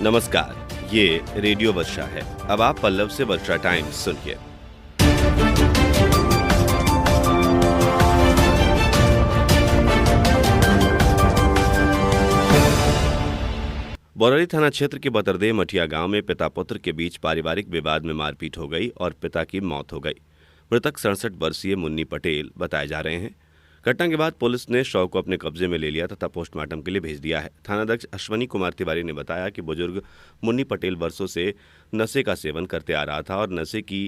नमस्कार, ये रेडियो वर्षा है। अब आप पल्लव से वर्षा टाइम्स सुनिए। बरौली थाना क्षेत्र के बतरदेव मठिया गांव में पिता पुत्र के बीच पारिवारिक विवाद में मारपीट हो गई और पिता की मौत हो गई। मृतक 67 वर्षीय मुन्नी पटेल बताए जा रहे हैं। घटना के बाद पुलिस ने शव को अपने कब्जे में ले लिया तथा पोस्टमार्टम के लिए भेज दिया है। थानाध्यक्ष अश्वनी कुमार तिवारी ने बताया कि बुजुर्ग मुन्नी पटेल वर्षों से नशे का सेवन करते आ रहा था और नशे की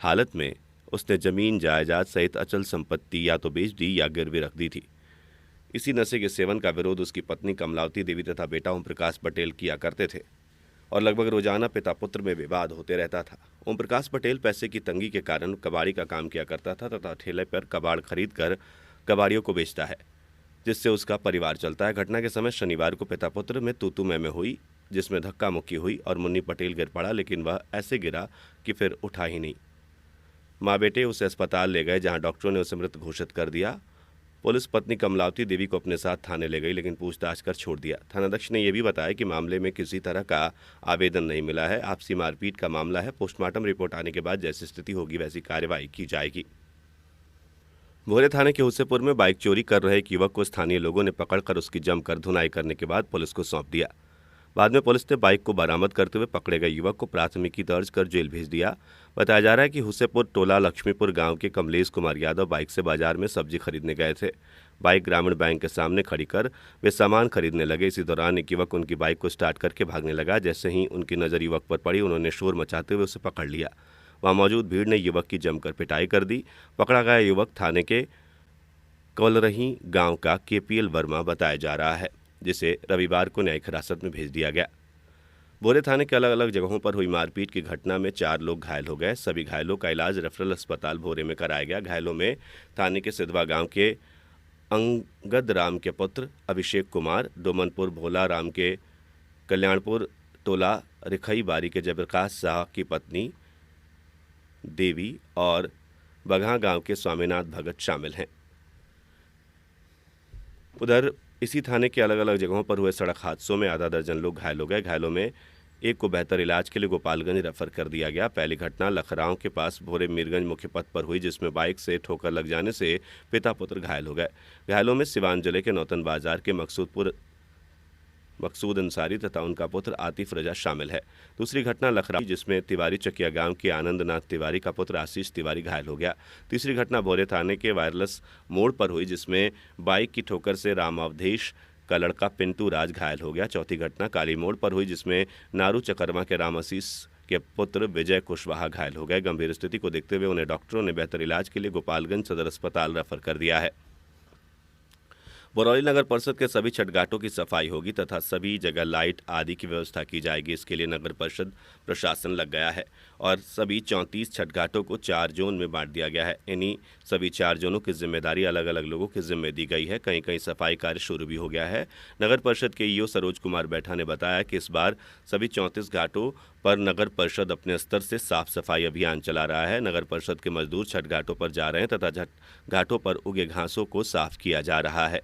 हालत में उसने जमीन जायदाद सहित अचल संपत्ति या तो बेच दी या गिरवी रख दी थी। इसी नशे के सेवन का विरोध उसकी पत्नी कमलावती देवी तथा बेटा ओम प्रकाश पटेल किया करते थे और लगभग रोजाना पिता पुत्र में विवाद होते रहता था। ओम प्रकाश पटेल पैसे की तंगी के कारण कबाड़ी का काम किया करता था तथा ठेले पर कबाड़ खरीद कर कबाड़ियों को बेचता है, जिससे उसका परिवार चलता है। घटना के समय शनिवार को पिता पुत्र में तू मैं हुई, जिसमें धक्का मुक्की हुई और मुन्नी पटेल गिर पड़ा, लेकिन वह ऐसे गिरा कि फिर उठा ही नहीं। माँ बेटे उसे अस्पताल ले गए, जहां डॉक्टरों ने उसे मृत घोषित कर दिया। पुलिस पत्नी कमलावती देवी को अपने साथ थाने ले गई, लेकिन पूछताछ कर छोड़ दिया। थानाध्यक्ष ने यह भी बताया कि मामले में किसी तरह का आवेदन नहीं मिला है। आपसी मारपीट का मामला है। पोस्टमार्टम रिपोर्ट आने के बाद जैसी स्थिति होगी वैसी कार्रवाई की जाएगी। भोरे थाने के हुस्सेपुर में बाइक चोरी कर रहे एक युवक को स्थानीय लोगों ने पकड़कर उसकी जमकर धुनाई करने के बाद पुलिस को सौंप दिया। बाद में पुलिस ने बाइक को बरामद करते हुए पकड़े गए युवक को प्राथमिकी दर्ज कर जेल भेज दिया। बताया जा रहा है कि हुस्सेपुर टोला लक्ष्मीपुर गांव के कमलेश कुमार यादव बाइक से बाजार में सब्जी खरीदने गए थे। बाइक ग्रामीण बैंक के सामने खड़ी कर वे सामान खरीदने लगे। इसी दौरान एक युवक उनकी बाइक को स्टार्ट करके भागने लगा। जैसे ही उनकी नज़र युवक पर पड़ी, उन्होंने शोर मचाते हुए उसे पकड़ लिया। वहां मौजूद भीड़ ने युवक की जमकर पिटाई कर दी। पकड़ा गया युवक थाने के कौलरही गांव का केपीएल वर्मा बताया जा रहा है, जिसे रविवार को न्यायिक हिरासत में भेज दिया गया। भोरे थाने के अलग अलग जगहों पर हुई मारपीट की घटना में 4 लोग घायल हो गए। सभी घायलों का इलाज रेफरल अस्पताल भोरे में कराया गया। घायलों में थाने के सिद्धवा गांव के अंगद राम के पुत्र अभिषेक कुमार, डोमनपुर भोला राम के कल्याणपुर टोला रिखई बारी के जयप्रकाश शाह की पत्नी देवी और बगहा गांव के स्वामीनाथ भगत शामिल हैं। उधर इसी थाने के अलग अलग जगहों पर हुए सड़क हादसों में आधा दर्जन लोग घायल हो गए। घायलों में एक को बेहतर इलाज के लिए गोपालगंज रेफर कर दिया गया। पहली घटना लखराव के पास भोरे मीरगंज मुख्य पथ पर हुई, जिसमें बाइक से ठोकर लग जाने से पिता पुत्र घायल हो गए। घायलों में सिवान जिले के नौतन बाजार के मकसूद अंसारी तथा उनका पुत्र आतिफ रजा शामिल है। दूसरी घटना लखराव, जिसमें तिवारी चकिया गांव के आनंदनाथ तिवारी का पुत्र आशीष तिवारी घायल हो गया। तीसरी घटना भोरे थाने के वायरलेस मोड़ पर हुई, जिसमें बाइक की ठोकर से राम अवधेश का लड़का पिंटू राज घायल हो गया। चौथी घटना काली मोड़ पर हुई, जिसमें नारू चकरमा के राम आशीष के पुत्र विजय कुशवाहा घायल हो गए। गंभीर स्थिति को देखते हुए उन्हें डॉक्टरों ने बेहतर इलाज के लिए गोपालगंज सदर अस्पताल रेफर कर दिया है। बरौली नगर परिषद के सभी छठ घाटों की सफाई होगी तथा सभी जगह लाइट आदि की व्यवस्था की जाएगी। इसके लिए नगर परिषद प्रशासन लग गया है और सभी 34 छठ घाटों को 4 जोन में बांट दिया गया है। इन्हीं सभी 4 जोनों की जिम्मेदारी अलग अलग लोगों के जिम्मे दी गई है। कहीं कहीं सफाई कार्य शुरू भी हो गया है। नगर परिषद के ईओ सरोज कुमार बैठा ने बताया कि इस बार सभी 34 घाटों पर नगर परिषद अपने स्तर से साफ सफाई अभियान चला रहा है। नगर परिषद के मजदूर छठ घाटों पर जा रहे हैं तथा घाटों पर उगे घासों को साफ किया जा रहा है।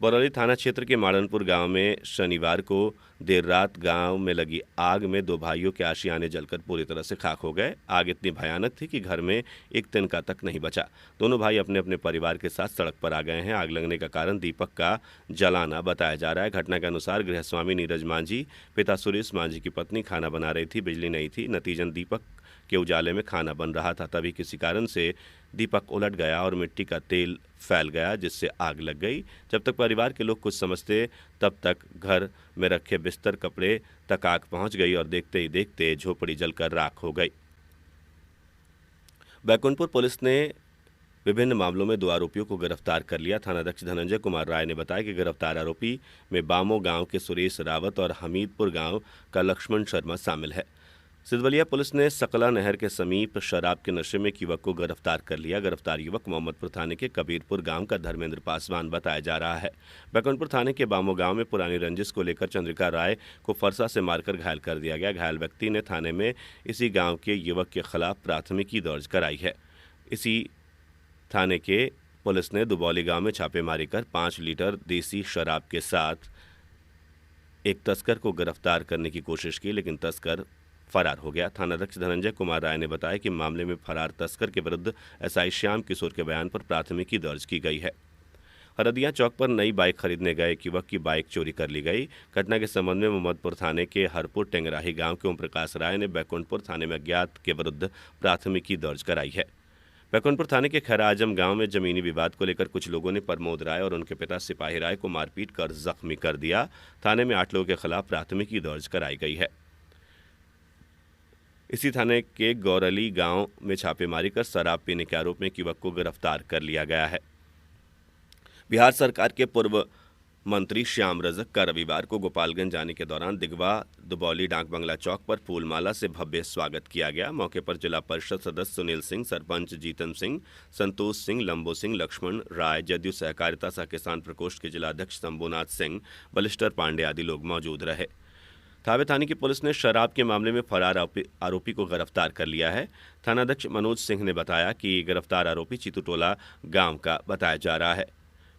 बरौली थाना क्षेत्र के माड़नपुर गांव में शनिवार को देर रात गांव में लगी आग में 2 भाइयों के आशियाने जलकर पूरी तरह से खाक हो गए। आग इतनी भयानक थी कि घर में एक तिनका तक नहीं बचा। दोनों भाई अपने अपने परिवार के साथ सड़क पर आ गए हैं। आग लगने का कारण दीपक का जलाना बताया जा रहा है। घटना के अनुसार गृहस्वामी नीरज मांझी, पिता सुरेश मांझी की पत्नी खाना बना रही थी। बिजली नहीं थी। नतीजन दीपक के उजाले में खाना बन रहा था। तभी किसी कारण से दीपक उलट गया और मिट्टी का तेल फैल गया, जिससे आग लग गई। जब तक परिवार के लोग कुछ समझते तब तक घर में रखे बिस्तर कपड़े तक आग पहुंच गई और देखते ही देखते झोपड़ी जलकर राख हो गई। बैकुंठपुर पुलिस ने विभिन्न मामलों में 2 आरोपियों को गिरफ्तार कर लिया। थानाध्यक्ष धनंजय कुमार राय ने बताया कि गिरफ्तार आरोपी में बामो गांव के सुरेश रावत और हमीदपुर गांव का लक्ष्मण शर्मा शामिल है। सिद्धवलिया पुलिस ने सकला नहर के समीप शराब के नशे में एक युवक को गिरफ्तार कर लिया। गिरफ्तार युवक मोहम्मदपुर थाने के कबीरपुर गांव का धर्मेंद्र पासवान बताया जा रहा है। बैकुंठपुर थाने के बामो गांव में पुरानी रंजिश को लेकर चंद्रिका राय को फरसा से मारकर घायल कर दिया गया। घायल व्यक्ति ने थाने में इसी गांव के युवक के खिलाफ प्राथमिकी दर्ज कराई है। इसी थाने के पुलिस ने दुबौली गांव में छापेमारी कर 5 लीटर देसी शराब के साथ एक तस्कर को गिरफ्तार करने की कोशिश की, लेकिन तस्कर फरार हो गया। थानाध्यक्ष धनंजय कुमार राय ने बताया कि मामले में फरार तस्कर के विरुद्ध एसआई श्याम किशोर के बयान पर प्राथमिकी दर्ज की गई है। हरदिया चौक पर नई बाइक खरीदने गए एक युवक की बाइक चोरी कर ली गई। घटना के संबंध में मोहम्मदपुर थाने के हरपुर टेंगराही गांव के ओम प्रकाश राय ने बैकुंठपुर थाने में अज्ञात के विरुद्ध प्राथमिकी दर्ज कराई है। बैकुंठपुर थाने के खैरा आजम गांव में जमीनी विवाद को लेकर कुछ लोगों ने प्रमोद राय और उनके पिता सिपाही राय को मारपीट कर जख्मी कर दिया। थाने में 8 लोगों के खिलाफ प्राथमिकी दर्ज कराई गई है। इसी थाने के गौरली गांव में छापेमारी कर शराब पीने के आरोप में एक युवक को गिरफ्तार कर लिया गया है। बिहार सरकार के पूर्व मंत्री श्याम रजक का रविवार को गोपालगंज जाने के दौरान दिगवा दुबौली डाक बंगला चौक पर फूलमाला से भव्य स्वागत किया गया। मौके पर जिला परिषद सदस्य सुनील सिंह, सरपंच जीतन सिंह, संतोष सिंह, लंबो सिंह, लक्ष्मण राय, जदयू सहकारिता सह किसान प्रकोष्ठ के जिलाध्यक्ष शंभुनाथ सिंह, बलिस्टर पांडे आदि लोग मौजूद रहे। थावे थाने की पुलिस ने शराब के मामले में फरार आरोपी को गिरफ्तार कर लिया है। थानाध्यक्ष मनोज सिंह ने बताया कि गिरफ्तार आरोपी चितुटोला गांव का बताया जा रहा है।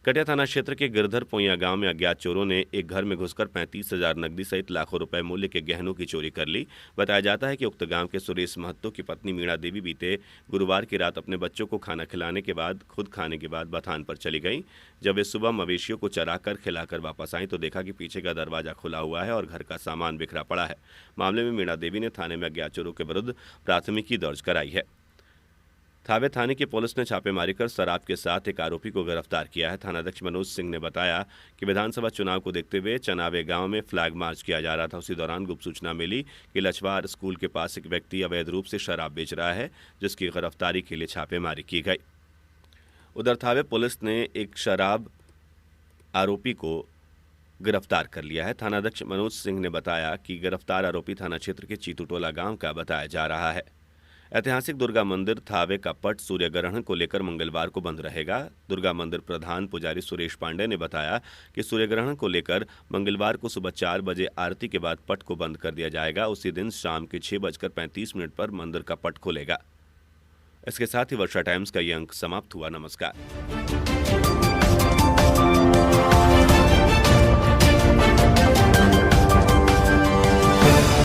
कटिया थाना क्षेत्र के गिरधर पोइया गांव में अज्ञात चोरों ने एक घर में घुसकर 35,000 नकदी सहित लाखों रुपए मूल्य के गहनों की चोरी कर ली। बताया जाता है कि उक्त गांव के सुरेश महतो की पत्नी मीणा देवी बीते गुरुवार की रात अपने बच्चों को खाना खिलाने के बाद खुद खाने के बाद बथान पर चली गई। जब वे सुबह मवेशियों को चराकर खिलाकर वापस आई तो देखा कि पीछे का दरवाजा खुला हुआ है और घर का सामान बिखरा पड़ा है। मामले में मीणा देवी ने थाने में अज्ञात चोरों के विरुद्ध प्राथमिकी दर्ज कराई है। थावे थाने की पुलिस ने छापेमारी कर शराब के साथ एक आरोपी को गिरफ्तार किया है। थानाध्यक्ष मनोज सिंह ने बताया कि विधानसभा चुनाव को देखते हुए चनावे गांव में फ्लैग मार्च किया जा रहा था। उसी दौरान गुप्त सूचना मिली कि लछवार स्कूल के पास एक व्यक्ति अवैध रूप से शराब बेच रहा है, जिसकी गिरफ्तारी के लिए छापेमारी की गई। उधर थावे पुलिस ने एक शराब आरोपी को गिरफ्तार कर लिया है। थानाध्यक्ष मनोज सिंह ने बताया कि गिरफ्तार आरोपी थाना क्षेत्र के चीतुटोला गांव का बताया जा रहा है। ऐतिहासिक दुर्गा मंदिर थावे का पट सूर्य ग्रहण को लेकर मंगलवार को बंद रहेगा। दुर्गा मंदिर प्रधान पुजारी सुरेश पांडे ने बताया कि सूर्य ग्रहण को लेकर मंगलवार को सुबह 4 बजे आरती के बाद पट को बंद कर दिया जाएगा। उसी दिन शाम के 6:35 पर मंदिर का पट खुलेगा। इसके साथ ही वर्षा टाइम्स का ये अंक समाप्त हुआ। नमस्कार।